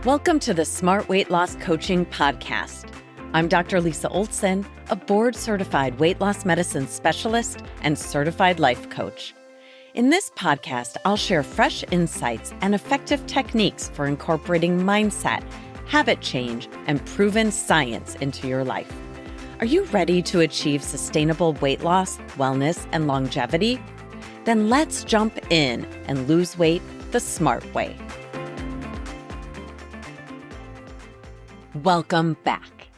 Welcome to the Smart Weight Loss Coaching Podcast. I'm Dr. Lisa Oldson, a board-certified weight loss medicine specialist and certified life coach. In this podcast, I'll share fresh insights and effective techniques for incorporating mindset, habit change, and proven science into your life. Are you ready to achieve sustainable weight loss, wellness, and longevity? Then let's jump in and lose weight the smart way. Welcome back.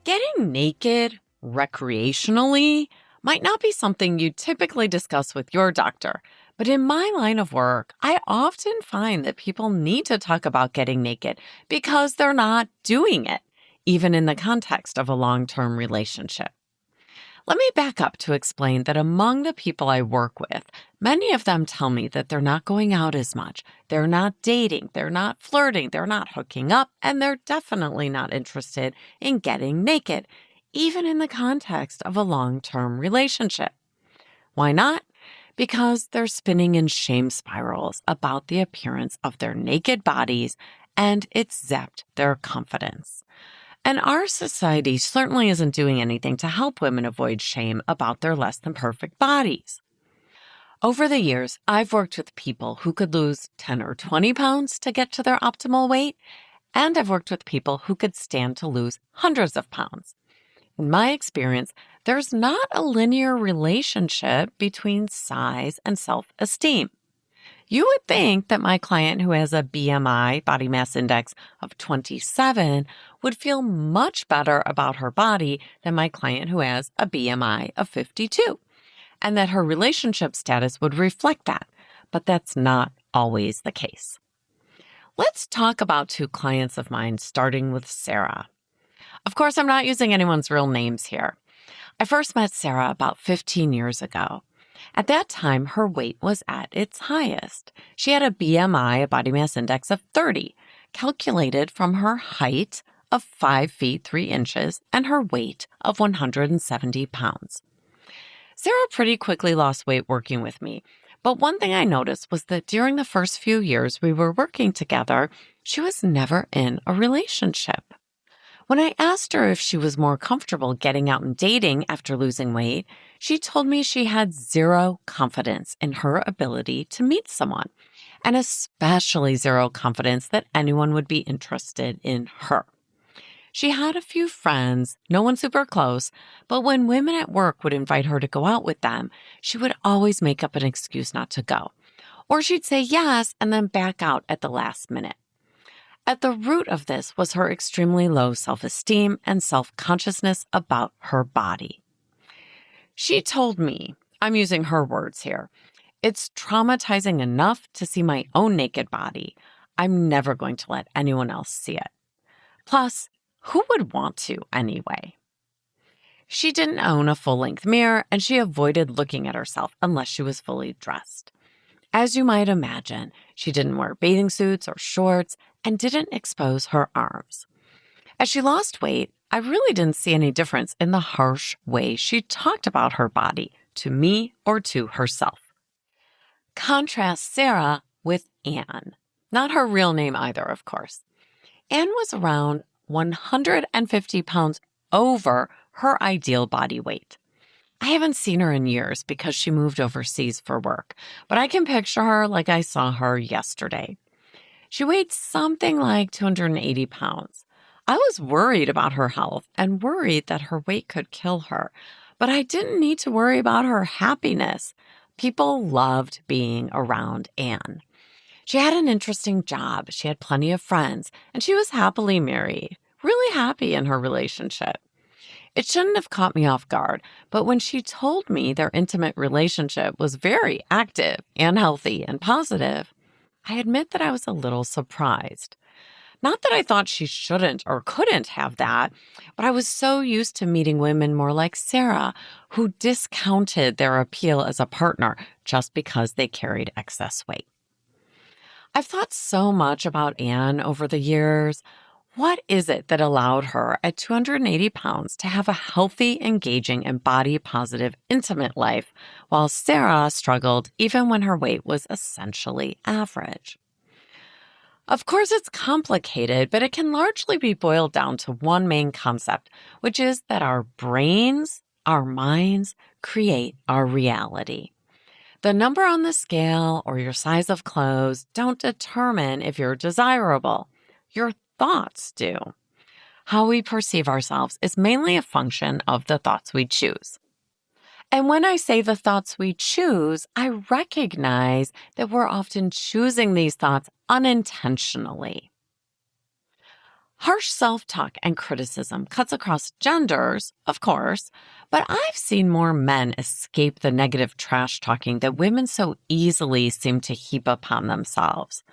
Getting naked recreationally might not be something you typically discuss with your doctor, but in my line of work, I often find that people need to talk about getting naked because they're not doing it, even in the context of a long-term relationship. Let me back up to explain that among the people I work with, many of them tell me that they're not going out as much, they're not dating, they're not flirting, they're not hooking up, and they're definitely not interested in getting naked, even in the context of a long-term relationship. Why not? Because they're spinning in shame spirals about the appearance of their naked bodies, and it's zapped their confidence. And our society certainly isn't doing anything to help women avoid shame about their less than perfect bodies. Over the years, I've worked with people who could lose 10 or 20 pounds to get to their optimal weight, and I've worked with people who could stand to lose hundreds of pounds. In my experience, there's not a linear relationship between size and self-esteem. You would think that my client who has a BMI, body mass index, of 27 would feel much better about her body than my client who has a BMI of 52, and that her relationship status would reflect that, but that's not always the case. Let's talk about two clients of mine, starting with Sarah. Of course, I'm not using anyone's real names here. I first met Sarah about 15 years ago. At that time, her weight was at its highest. She had a BMI, a body mass index of 30, calculated from her height of 5 feet 3 inches and her weight of 170 pounds. Sarah pretty quickly lost weight working with me, but one thing I noticed was that during the first few years we were working together, she was never in a relationship. When I asked her if she was more comfortable getting out and dating after losing weight, she told me she had zero confidence in her ability to meet someone, and especially zero confidence that anyone would be interested in her. She had a few friends, no one super close, but when women at work would invite her to go out with them, she would always make up an excuse not to go. Or she'd say yes and then back out at the last minute. At the root of this was her extremely low self-esteem and self-consciousness about her body. She told me, I'm using her words here, "It's traumatizing enough to see my own naked body. I'm never going to let anyone else see it. Plus, who would want to anyway?" She didn't own a full-length mirror, and she avoided looking at herself unless she was fully dressed. As you might imagine, she didn't wear bathing suits or shorts and didn't expose her arms. As she lost weight, I really didn't see any difference in the harsh way she talked about her body to me or to herself. Contrast Sarah with Anne. Not her real name either, of course. Anne was around 150 pounds over her ideal body weight. I haven't seen her in years because she moved overseas for work, but I can picture her like I saw her yesterday. She weighed something like 280 pounds. I was worried about her health and worried that her weight could kill her, but I didn't need to worry about her happiness. People loved being around Anne. She had an interesting job, she had plenty of friends, and she was happily married, really happy in her relationship. It shouldn't have caught me off guard, but when she told me their intimate relationship was very active and healthy and positive, I admit that I was a little surprised. Not that I thought she shouldn't or couldn't have that, but I was so used to meeting women more like Sarah, who discounted their appeal as a partner just because they carried excess weight. I've thought so much about Anne over the years. What is it that allowed her at 280 pounds to have a healthy, engaging, and body-positive, intimate life, while Sarah struggled even when her weight was essentially average? Of course, it's complicated, but it can largely be boiled down to one main concept, which is that our brains, our minds, create our reality. The number on the scale or your size of clothes don't determine if you're desirable. Your thoughts do. How we perceive ourselves is mainly a function of the thoughts we choose. And when I say the thoughts we choose, I recognize that we're often choosing these thoughts unintentionally. Harsh self-talk and criticism cuts across genders, of course, but I've seen more men escape the negative trash talking that women so easily seem to heap upon themselves.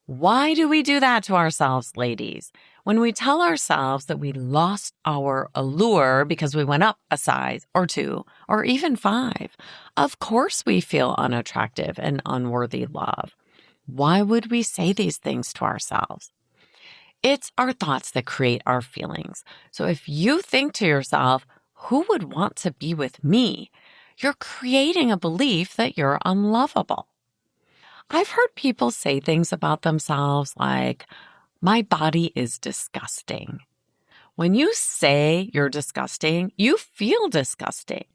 Why do we do that to ourselves, ladies? When we tell ourselves that we lost our allure because we went up a size or two or even five, of course we feel unattractive and unworthy love. Why would we say these things to ourselves? It's our thoughts that create our feelings. So if you think to yourself, who would want to be with me? You're creating a belief that you're unlovable. I've heard people say things about themselves like, my body is disgusting. When you say you're disgusting, you feel disgusting.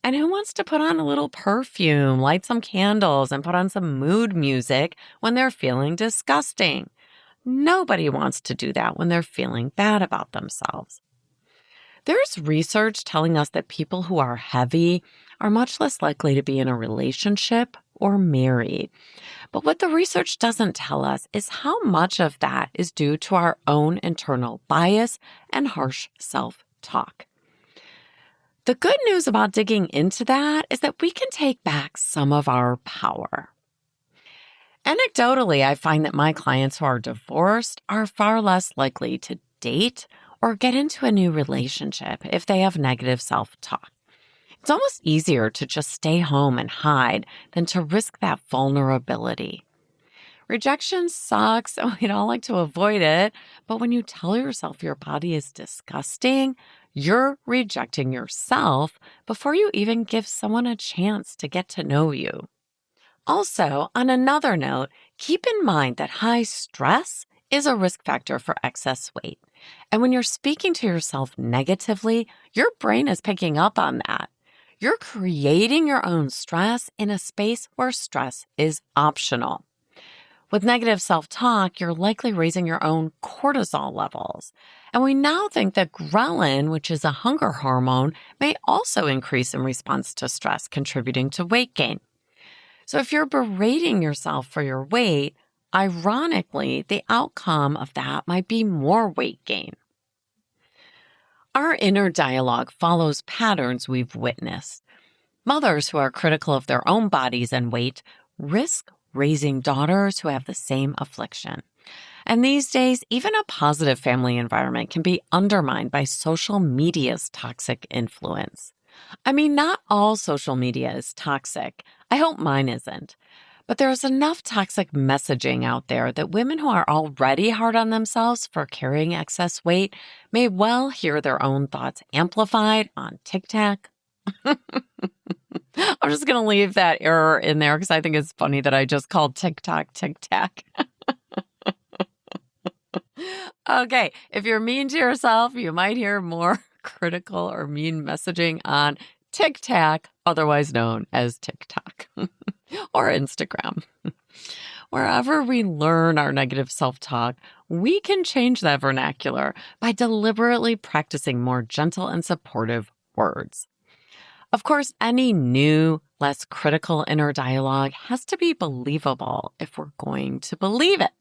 And who wants to put on a little perfume, light some candles, and put on some mood music when they're feeling disgusting? Nobody wants to do that when they're feeling bad about themselves. There's research telling us that people who are heavy are much less likely to be in a relationship or married. But what the research doesn't tell us is how much of that is due to our own internal bias and harsh self-talk. The good news about digging into that is that we can take back some of our power. Anecdotally, I find that my clients who are divorced are far less likely to date or get into a new relationship if they have negative self-talk. It's almost easier to just stay home and hide than to risk that vulnerability. Rejection sucks and we'd all like to avoid it, but when you tell yourself your body is disgusting, you're rejecting yourself before you even give someone a chance to get to know you. Also, on another note, keep in mind that high stress is a risk factor for excess weight. And when you're speaking to yourself negatively, your brain is picking up on that. You're creating your own stress in a space where stress is optional. With negative self-talk, you're likely raising your own cortisol levels. And we now think that ghrelin, which is a hunger hormone, may also increase in response to stress, contributing to weight gain. So if you're berating yourself for your weight, ironically, the outcome of that might be more weight gain. Our inner dialogue follows patterns we've witnessed. Mothers who are critical of their own bodies and weight risk raising daughters who have the same affliction. And these days, even a positive family environment can be undermined by social media's toxic influence. I mean, not all social media is toxic. I hope mine isn't. But there's enough toxic messaging out there that women who are already hard on themselves for carrying excess weight may well hear their own thoughts amplified on TikTok. I'm just going to leave that error in there because I think it's funny that I just called TikTok Tic-Tac. Okay, if you're mean to yourself, you might hear more critical or mean messaging on TikTok, otherwise known as TikTok or Instagram. Wherever we learn our negative self-talk, we can change that vernacular by deliberately practicing more gentle and supportive words. Of course, any new, less critical inner dialogue has to be believable if we're going to believe it.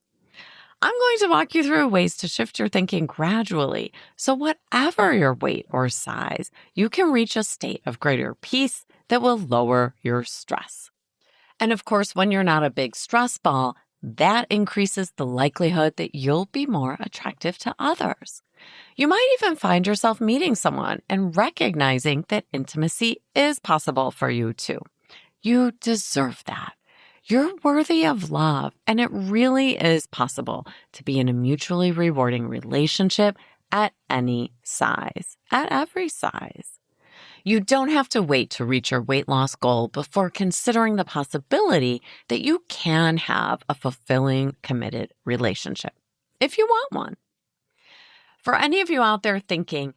I'm going to walk you through ways to shift your thinking gradually, so whatever your weight or size, you can reach a state of greater peace that will lower your stress. And of course, when you're not a big stress ball, that increases the likelihood that you'll be more attractive to others. You might even find yourself meeting someone and recognizing that intimacy is possible for you too. You deserve that. You're worthy of love, and it really is possible to be in a mutually rewarding relationship at any size, at every size. You don't have to wait to reach your weight loss goal before considering the possibility that you can have a fulfilling, committed relationship, if you want one. For any of you out there thinking,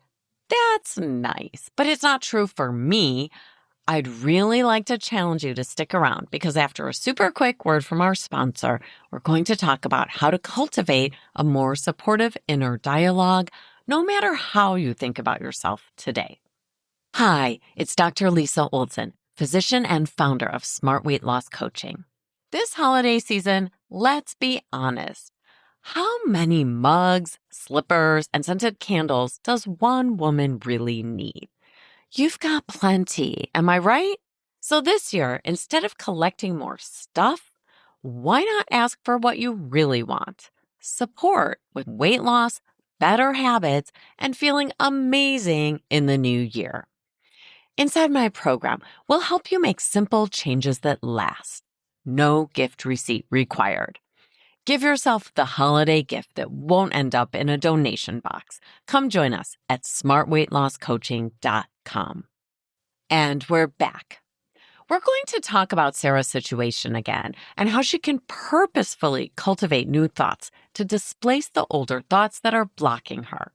that's nice, but it's not true for me, I'd really like to challenge you to stick around because after a super quick word from our sponsor, we're going to talk about how to cultivate a more supportive inner dialogue, no matter how you think about yourself today. Hi, it's Dr. Lisa Oldson, physician and founder of Smart Weight Loss Coaching. This holiday season, let's be honest. How many mugs, slippers, and scented candles does one woman really need? You've got plenty, am I right? So this year, instead of collecting more stuff, why not ask for what you really want? Support with weight loss, better habits, and feeling amazing in the new year. Inside my program, we'll help you make simple changes that last. No gift receipt required. Give yourself the holiday gift that won't end up in a donation box. Come join us at smartweightlosscoaching.com. And we're back. We're going to talk about Sarah's situation again and how she can purposefully cultivate new thoughts to displace the older thoughts that are blocking her.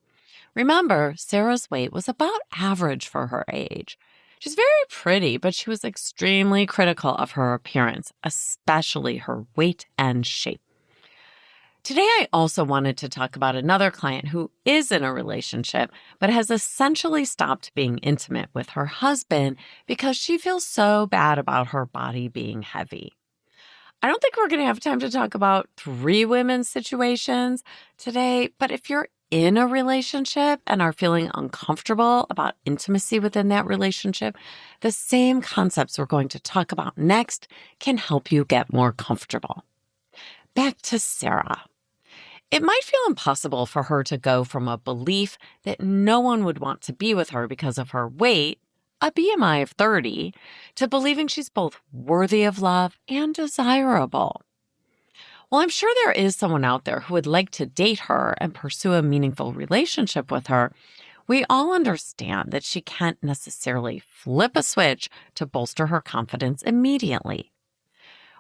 Remember, Sarah's weight was about average for her age. She's very pretty, but she was extremely critical of her appearance, especially her weight and shape. Today, I also wanted to talk about another client who is in a relationship, but has essentially stopped being intimate with her husband because she feels so bad about her body being heavy. I don't think we're going to have time to talk about 3 women's situations today, but if you're in a relationship and are feeling uncomfortable about intimacy within that relationship, the same concepts we're going to talk about next can help you get more comfortable. Back to Sarah. It might feel impossible for her to go from a belief that no one would want to be with her because of her weight, a BMI of 30, to believing she's both worthy of love and desirable. Well, I'm sure there is someone out there who would like to date her and pursue a meaningful relationship with her. We all understand that she can't necessarily flip a switch to bolster her confidence immediately.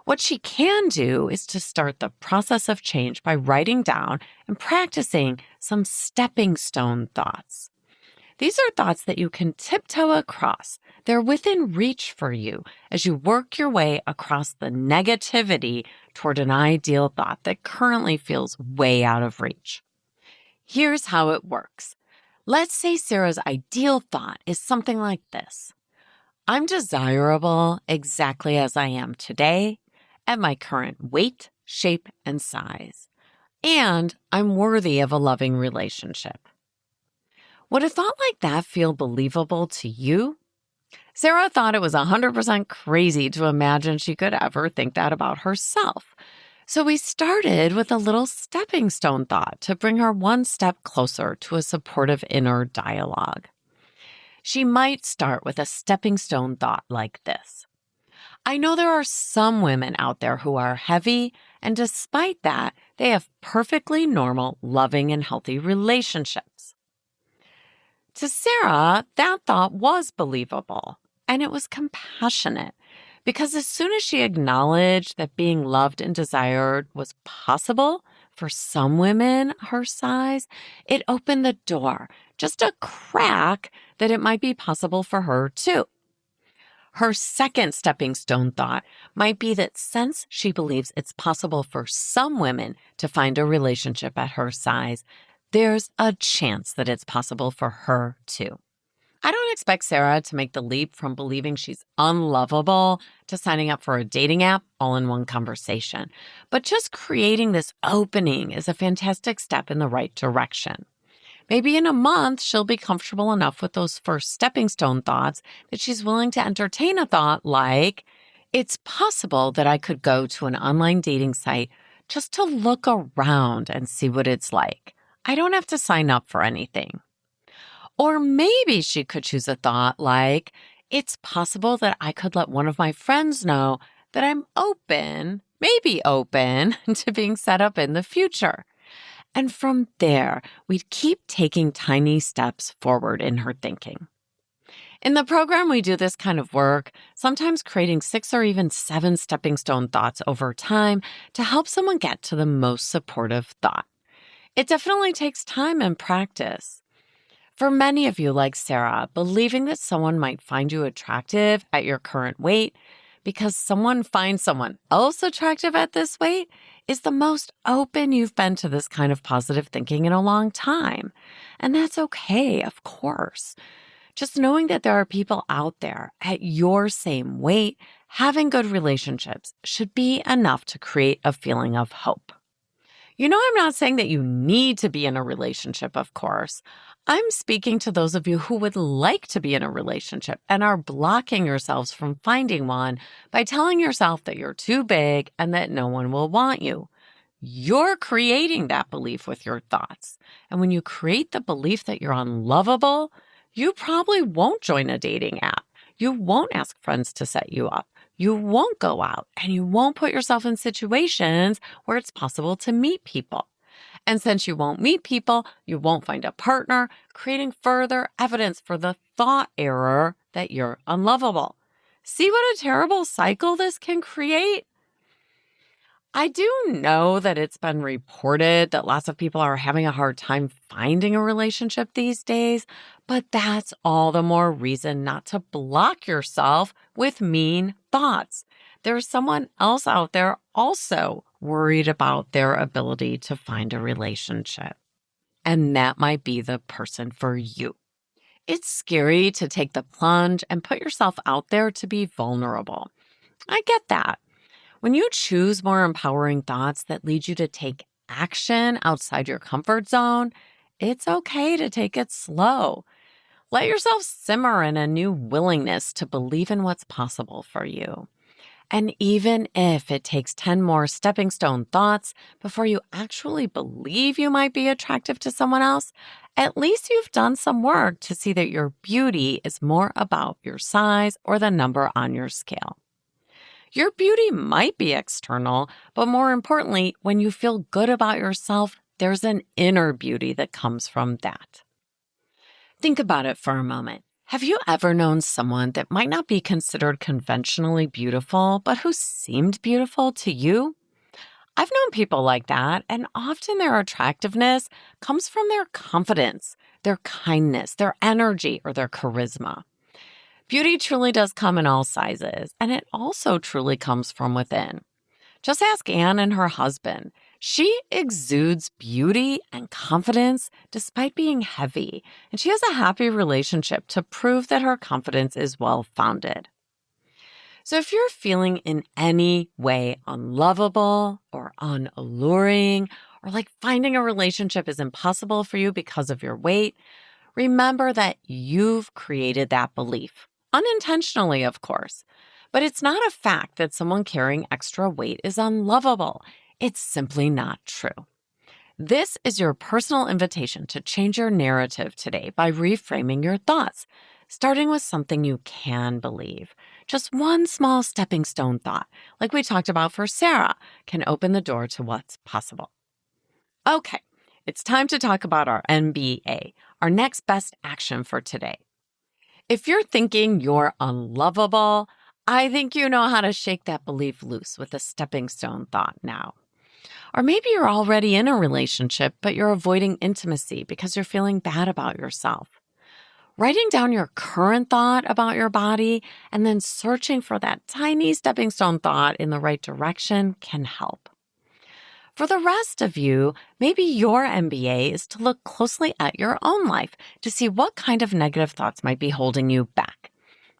What she can do is to start the process of change by writing down and practicing some stepping stone thoughts. These are thoughts that you can tiptoe across. They're within reach for you as you work your way across the negativity toward an ideal thought that currently feels way out of reach. Here's how it works. Let's say Sarah's ideal thought is something like this. I'm desirable exactly as I am today, at my current weight, shape, and size. And I'm worthy of a loving relationship. Would a thought like that feel believable to you? Sarah thought it was 100% crazy to imagine she could ever think that about herself. So we started with a little stepping stone thought to bring her one step closer to a supportive inner dialogue. She might start with a stepping stone thought like this. I know there are some women out there who are heavy, and despite that, they have perfectly normal, loving, and healthy relationships. To Sarah, that thought was believable, and it was compassionate, because as soon as she acknowledged that being loved and desired was possible for some women her size, it opened the door, just a crack, that it might be possible for her too. Her second stepping stone thought might be that since she believes it's possible for some women to find a relationship at her size, there's a chance that it's possible for her too. I don't expect Sarah to make the leap from believing she's unlovable to signing up for a dating app all in one conversation, but just creating this opening is a fantastic step in the right direction. Maybe in a month, she'll be comfortable enough with those first stepping stone thoughts that she's willing to entertain a thought like, it's possible that I could go to an online dating site just to look around and see what it's like. I don't have to sign up for anything. Or maybe she could choose a thought like, it's possible that I could let one of my friends know that I'm open, maybe open, to being set up in the future. And from there, we'd keep taking tiny steps forward in her thinking. In the program, we do this kind of work, sometimes creating 6 or even 7 stepping stone thoughts over time to help someone get to the most supportive thought. It definitely takes time and practice. For many of you, like Sarah, believing that someone might find you attractive at your current weight because someone finds someone else attractive at this weight is the most open you've been to this kind of positive thinking in a long time. And that's okay, of course. Just knowing that there are people out there at your same weight having good relationships should be enough to create a feeling of hope. I'm not saying that you need to be in a relationship, of course. I'm speaking to those of you who would like to be in a relationship and are blocking yourselves from finding one by telling yourself that you're too big and that no one will want you. You're creating that belief with your thoughts. And when you create the belief that you're unlovable, you probably won't join a dating app. You won't ask friends to set you up. You won't go out, and you won't put yourself in situations where it's possible to meet people. And since you won't meet people, you won't find a partner, creating further evidence for the thought error that you're unlovable. See what a terrible cycle this can create? I do know that it's been reported that lots of people are having a hard time finding a relationship these days, but that's all the more reason not to block yourself with mean thoughts. There's someone else out there also worried about their ability to find a relationship, and that might be the person for you. It's scary to take the plunge and put yourself out there to be vulnerable. I get that. When you choose more empowering thoughts that lead you to take action outside your comfort zone, it's okay to take it slow. Let yourself simmer in a new willingness to believe in what's possible for you. And even if it takes 10 more stepping stone thoughts before you actually believe you might be attractive to someone else, at least you've done some work to see that your beauty is more about your size or the number on your scale. Your beauty might be external, but more importantly, when you feel good about yourself, there's an inner beauty that comes from that. Think about it for a moment. Have you ever known someone that might not be considered conventionally beautiful, but who seemed beautiful to you? I've known people like that, and often their attractiveness comes from their confidence, their kindness, their energy, or their charisma. Beauty truly does come in all sizes, and it also truly comes from within. Just ask Anne and her husband. She exudes beauty and confidence despite being heavy, and she has a happy relationship to prove that her confidence is well-founded. So if you're feeling in any way unlovable or unalluring, or like finding a relationship is impossible for you because of your weight, remember that you've created that belief. Unintentionally, of course. But it's not a fact that someone carrying extra weight is unlovable. It's simply not true. This is your personal invitation to change your narrative today by reframing your thoughts, starting with something you can believe. Just one small stepping stone thought, like we talked about for Sarah, can open the door to what's possible. Okay, it's time to talk about our NBA, our next best action for today. If you're thinking you're unlovable, I think you know how to shake that belief loose with a stepping stone thought now. Or maybe you're already in a relationship, but you're avoiding intimacy because you're feeling bad about yourself. Writing down your current thought about your body and then searching for that tiny stepping stone thought in the right direction can help. For the rest of you, maybe your MBA is to look closely at your own life to see what kind of negative thoughts might be holding you back.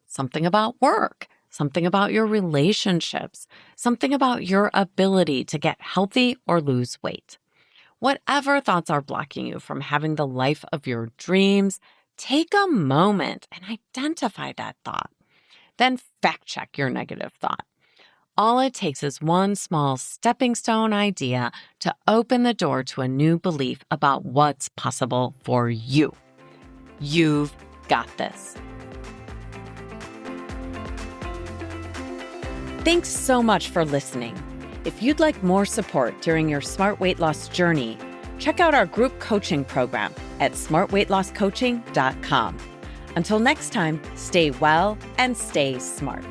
Something about work, something about your relationships, something about your ability to get healthy or lose weight. Whatever thoughts are blocking you from having the life of your dreams, take a moment and identify that thought. Then fact check your negative thought. All it takes is one small stepping stone idea to open the door to a new belief about what's possible for you. You've got this. Thanks so much for listening. If you'd like more support during your smart weight loss journey, check out our group coaching program at smartweightlosscoaching.com. Until next time, stay well and stay smart.